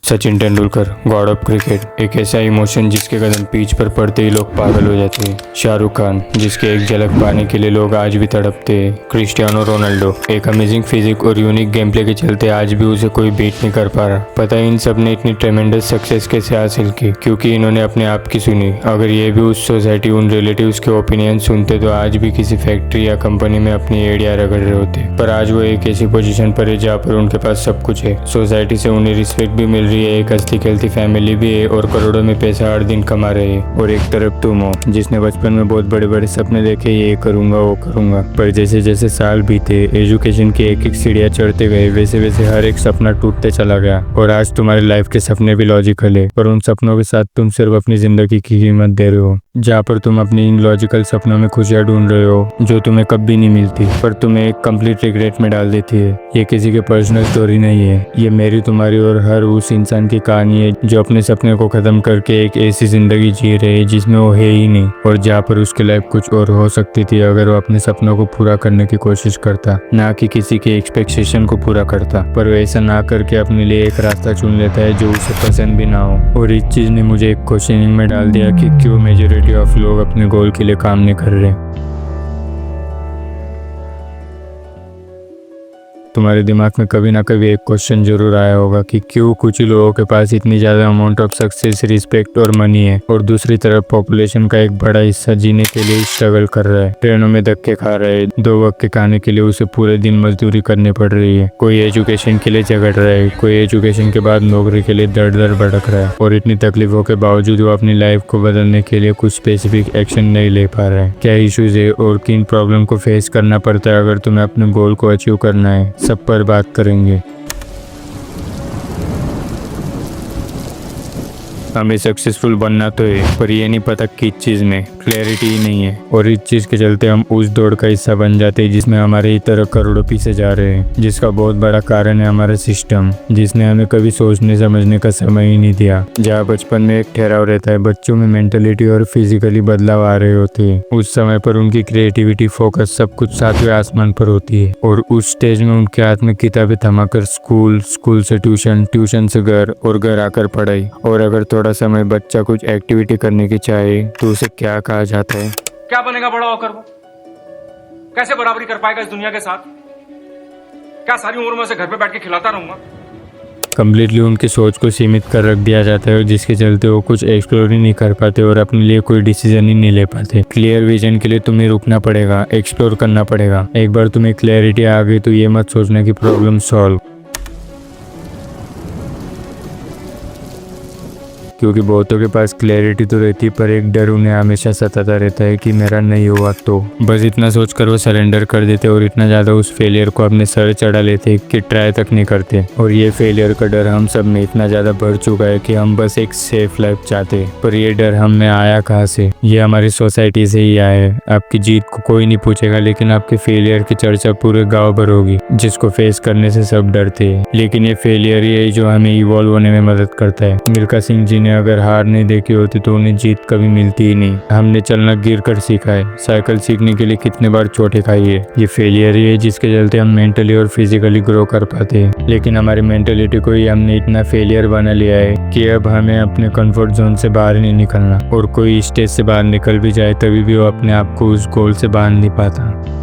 Sachin Tendulkar, God of cricket, एक ऐसा emotion जिसके कदम पिच पर पड़ते ही लोग पागल हो जाते हैं। शाहरुख खान, जिसके एक झलक पाने के लिए लोग आज भी तड़पते हैं। क्रिस्टियानो रोनाल्डो, एक अमेजिंग फिजिक और यूनिक गेम प्ले के चलते आज भी उसे कोई बीट नहीं कर पा रहा। पता है इन सब ने इतनी ट्रेमेंडस सक्सेस कैसे हासिल की? क्योंकि इन्होंने अपने आप की सुनी। अगर ये भी उस सोसाइटी, उन रिलेटिव्स के ओपिनियन सुनते तो आज भी किसी फैक्ट्री या कंपनी में अपनी एड़ियां रगड़ रहे होते। पर आज वो एक ऐसी पोजीशन पर है जहाँ पर उनके पास सब कुछ है। सोसाइटी से उन्हें रिस्पेक्ट भी मिल रही है, एक असली खेलती फैमिली भी है और करोड़ों में पैसा हर दिन कमा रहे हैं। और एक तरफ तुम हो जिसने बचपन में बहुत बड़े बड़े सपने देखे, ये करूंगा वो करूंगा, पर जैसे जैसे साल बीते, एजुकेशन की एक एक सीढ़ियां चढ़ते गए, वैसे वैसे हर एक सपना टूटते चला गया। और आज तुम्हारी लाइफ के सपने भी लॉजिकल है, पर उन सपनों के साथ तुम सिर्फ अपनी जिंदगी की कीमत दे रहे हो। जहाँ पर तुम अपनी इन लॉजिकल सपनों में खुशियां ढूंढ रहे हो जो तुम्हें कभी नहीं मिलती, पर तुम्हें एक कंप्लीट रिग्रेट में डाल देती है। ये किसी के पर्सनल स्टोरी नहीं है, ये मेरी, तुम्हारी और हर उस इंसान की कहानी है जो अपने सपने को खत्म करके एक ऐसी जिंदगी जी रहे है जिसमें वो है ही नहीं, और जहाँ पर उसकी लाइफ कुछ और हो सकती थी अगर वो अपने सपनों को पूरा करने की कोशिश करता, ना कि किसी के एक्सपेक्टेशन को पूरा करता। पर वो ऐसा ना करके अपने लिए एक रास्ता चुन लेता है जो उसे पसंद भी ना हो। और इस चीज ने मुझे एक क्वेश्चनिंग में डाल दिया कि क्यों मेजॉरिटी ऑफ लोग अपने गोल के लिए काम नहीं कर रहे। तुम्हारे दिमाग में कभी ना कभी एक क्वेश्चन जरूर आया होगा कि क्यों कुछ लोगों के पास इतनी ज़्यादा अमाउंट ऑफ सक्सेस, रिस्पेक्ट और मनी है और दूसरी तरफ पॉपुलेशन का एक बड़ा हिस्सा जीने के लिए स्ट्रगल कर रहा है, ट्रेनों में धक्के खा रहा है, 2 वक्त के खाने के लिए उसे पूरे दिन मजदूरी करनी पड़ रही है, कोई एजुकेशन के लिए झगड़ रहा है, कोई एजुकेशन के बाद नौकरी के लिए दर दर भटक रहा है, और इतनी तकलीफों के बावजूद वो अपनी लाइफ को बदलने के लिए कुछ स्पेसिफिक एक्शन नहीं ले पा रहा है। क्या इश्यूज है और किन प्रॉब्लम को फेस करना पड़ता है अगर तुम्हें अपने गोल को अचीव करना है, सब पर बात करेंगे। हमें सक्सेसफुल बनना तो है, पर ये नहीं पता किस चीज़ में, क्लैरिटी ही नहीं है। और इस चीज़ के चलते हम उस दौड़ का हिस्सा बन जाते हैं जिसमें हमारे ही तरह करोड़ों पीछे जा रहे हैं, जिसका बहुत बड़ा कारण है हमारा सिस्टम, जिसने हमें कभी सोचने समझने का समय ही नहीं दिया। जहाँ बचपन में एक ठहराव रहता है, बच्चों में मेंटलिटी और फिजिकली बदलाव आ रहे होते हैं, उस समय पर उनकी क्रिएटिविटी, फोकस सब कुछ 7वें आसमान पर होती है। और उस स्टेज में उनके हाथ में किताबें थमाकर स्कूल, स्कूल से ट्यूशन, ट्यूशन से घर और घर आकर पढ़ाई। और अगर थोड़ा समय बच्चा कुछ एक्टिविटी करने की चाहे तो उसे क्या कहा जाता है? क्या बनेगा बड़ा होकर वो? कैसे बराबरी कर पाएगा इस दुनिया के साथ? क्या सारी उम्र में उसे घर पे बैठ के खिलाता रहूंगा? कम्प्लीटली उनकी सोच को सीमित कर रख दिया जाता है, जिसके चलते वो कुछ एक्सप्लोर ही नहीं कर पाते और अपने लिए कोई डिसीजन ही नहीं ले पाते। क्लियर विजन के लिए तुम्हें रुकना पड़ेगा, एक्सप्लोर करना पड़ेगा। एक बार तुम्हें क्लैरिटी आ गई तो ये मत सोचना कि प्रॉब्लम सॉल्व, क्योंकि बहुतों के पास क्लैरिटी तो रहती है पर एक डर उन्हें हमेशा सताता रहता है कि मेरा नहीं हुआ तो। बस इतना सोचकर वो सरेंडर कर देते और इतना ज़्यादा उस फेलियर को अपने सर चढ़ा लेते कि ट्राई तक नहीं करते। और ये फेलियर का डर हम सब में इतना ज़्यादा बढ़ चुका है कि हम बस एक सेफ लाइफ चाहते, पर ये डर हम में आया कहाँ से? ये हमारी सोसाइटी से ही आया है। आपकी जीत को कोई नहीं पूछेगा, लेकिन आपके फेलियर की चर्चा पूरे गाँव भर होगी, जिसको फेस करने से सब डरते हैं। लेकिन ये फेलियर ही है जो हमें इवॉल्व होने में मदद करता है। मिल्खा सिंह जी ने अगर हार नहीं देखी होती तो उन्हें जीत कभी मिलती ही नहीं। हमने चलना गिर कर सीखा है, साइकिल सीखने के लिए कितने बार चोटें खाई है। ये फेलियर ही है जिसके चलते हम मेंटली और फिजिकली ग्रो कर पाते हैं। लेकिन हमारी मेंटलिटी को ही हमने इतना फेलियर बना लिया है कि अब हमें अपने कंफर्ट जोन से बाहर नहीं निकलना, और कोई स्टेज से बाहर निकल भी जाए तभी भी वो अपने आप को उस गोल से बाहर नहीं पाता।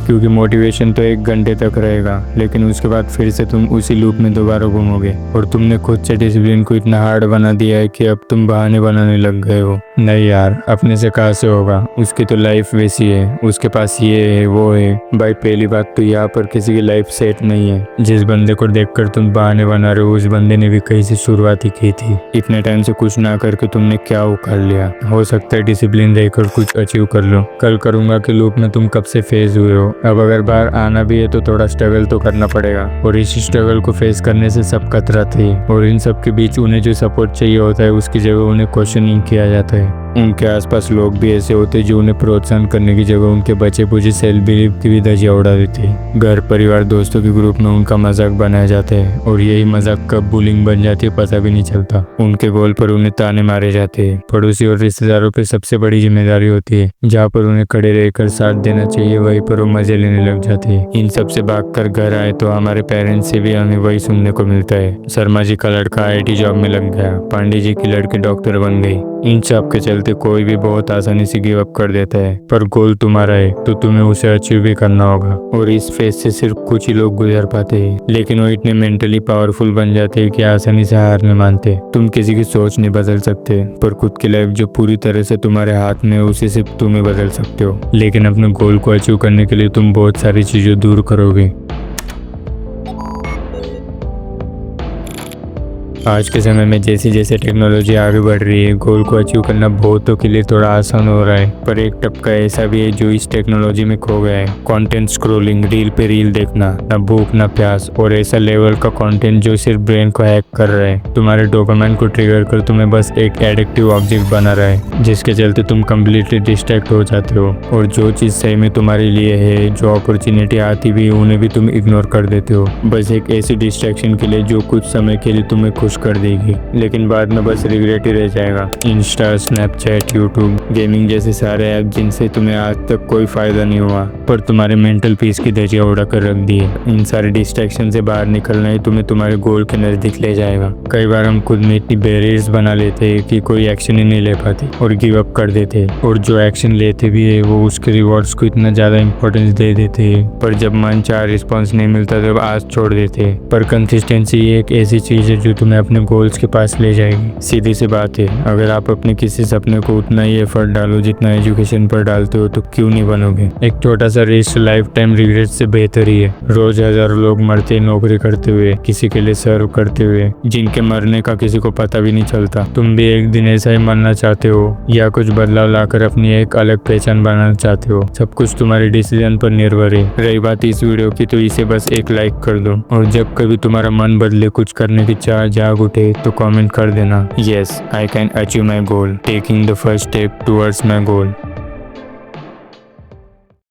क्योंकि मोटिवेशन तो 1 घंटे तक रहेगा, लेकिन उसके बाद फिर से तुम उसी लूप में दोबारा घूमोगे। और तुमने खुद से डिसिप्लिन को इतना हार्ड बना दिया है कि अब तुम बहाने बनाने लग गए हो। नहीं यार, अपने से कहाँ से होगा? उसकी तो लाइफ वैसी है, उसके पास ये है वो है। भाई पहली बात तो यहाँ पर किसी की लाइफ सेट नहीं है। जिस बंदे को देखकर तुम बहाने बना रहे हो उस बंदे ने भी कहीं से शुरुआत ही की थी। इतने टाइम से कुछ ना करके तुमने क्या उखाड़ लिया? हो सकता है डिसिप्लिन रहकर कुछ अचीव कर लो। कल करूंगा कि लूप में तुम कब से फेज हुए हो। अब अगर बाहर आना भी है तो थोड़ा स्ट्रगल तो करना पड़ेगा, और इस स्ट्रगल को फेस करने से सब कतराते हैं। और इन सब के बीच उन्हें जो सपोर्ट चाहिए होता है उसकी जगह उन्हें क्वेश्चनिंग किया जाता है। उनके आसपास लोग भी ऐसे होते जो उन्हें प्रोत्साहन करने की जगह उनके बचे पूछे सेल्फ बिलीफ की भी धज्जियां उड़ा देते। घर परिवार दोस्तों के ग्रुप में उनका मजाक बनाया जाता है और यही मजाक कब बुलिंग बन जाती है पता भी नहीं चलता। उनके गोल पर उन्हें ताने मारे जाते हैं। पड़ोसी और रिश्तेदारों पर सबसे बड़ी जिम्मेदारी होती है। जहाँ पर उन्हें खड़े रहकर साथ देना चाहिए वहीं पर वो मजे लेने लग जाते हैं। इन सब से भागकर घर आए तो हमारे पेरेंट्स से भी हमें वही सुनने को मिलता है, शर्मा जी का लड़का IT जॉब में लग गया, पांडे जी की लड़की डॉक्टर बन गई। इन सब के चलते कोई भी बहुत आसानी से गिव अप कर देता है, पर गोल तुम्हारा है तो तुम्हें उसे अचीव भी करना होगा। और इस फेज से सिर्फ कुछ ही लोग गुजर पाते हैं, लेकिन वो इतने मेंटली पावरफुल बन जाते हैं कि आसानी से हार नहीं मानते। तुम किसी की सोच नहीं बदल सकते, पर खुद की लाइफ जो पूरी तरह से तुम्हारे हाथ में है उसे सिर्फ तुम ही बदल सकते हो। लेकिन अपने गोल को अचीव करने के लिए तुम बहुत सारी चीजें दूर करोगे। आज के समय में जैसे जैसे टेक्नोलॉजी आगे बढ़ रही है, गोल को अचीव करना बहुतों के लिए थोड़ा आसान हो रहा है, पर एक टपका ऐसा भी है जो इस टेक्नोलॉजी में खो गया है। कंटेंट स्क्रॉलिंग, रील पे रील देखना, ना भूख ना प्यास, और ऐसा लेवल का कंटेंट जो सिर्फ ब्रेन को हैक कर रहा है, तुम्हारे डोपामाइन को ट्रिगर कर तुम्हें बस एक एडिक्टिव ऑब्जेक्ट बना रहा है, जिसके चलते तुम कम्प्लीटली डिस्ट्रैक्ट हो जाते हो। और जो चीज सही में तुम्हारे लिए है, जो अपॉर्चुनिटी आती भी उन्हें भी तुम इग्नोर कर देते हो, बस एक ऐसी डिस्ट्रैक्शन के लिए जो कुछ समय के लिए तुम्हें खुश कर देगी, लेकिन बाद में बस रिग्रेट ही रह जाएगा। इंस्टा, स्नैपचैट, यूट्यूब, गेमिंग जैसे सारे ऐप जिनसे तुम्हें आज तक कोई फायदा नहीं हुआ, पर तुम्हारे मेंटल पीस की धज्जियां उड़ा कर रख दी है। इन सारे डिस्ट्रैक्शन से बाहर निकलना ही तुम्हें तुम्हारे गोल के नजदीक ले जाएगा। कई बार हम खुद में इतनी बैरियर्स बना लेते हैं कि कोई एक्शन ही नहीं ले पाते और गिव अप कर देते हैं, और जो एक्शन लेते भी है वो उसके रिवॉर्ड्स को इतना ज्यादा इंपॉर्टेंस दे देते हैं, पर जब मन चाह रिस्पॉन्स नहीं मिलता तब आज छोड़ देते हैं। पर कंसिस्टेंसी एक ऐसी चीज है जो तुम्हें अपने गोल्स के पास ले जाएगी। सीधी सी बात है, अगर आप अपने किसी सपने को उतना ही एफर्ट डालो जितना एजुकेशन पर डालते हो तो क्यों नहीं बनोगे। एक छोटा सा रिस्क लाइफ टाइम रिग्रेट से बेहतर ही है। रोज हजारों लोग मरते हैं नौकरी करते हुए, किसी के लिए सर्व करते हुए, जिनके मरने का किसी को पता भी नहीं चलता। तुम भी एक दिन ऐसा ही मरना चाहते हो या कुछ बदलाव लाकर अपनी एक अलग पहचान बनाना चाहते हो, सब कुछ तुम्हारे डिसीजन पर निर्भर है। रही बात इस वीडियो की तो इसे बस एक लाइक कर दो, और जब कभी तुम्हारा मन बदले, कुछ करने की चाह जाग उठे तो कमेंट कर देना, yes I can achieve my goal, taking the first step towards my goal.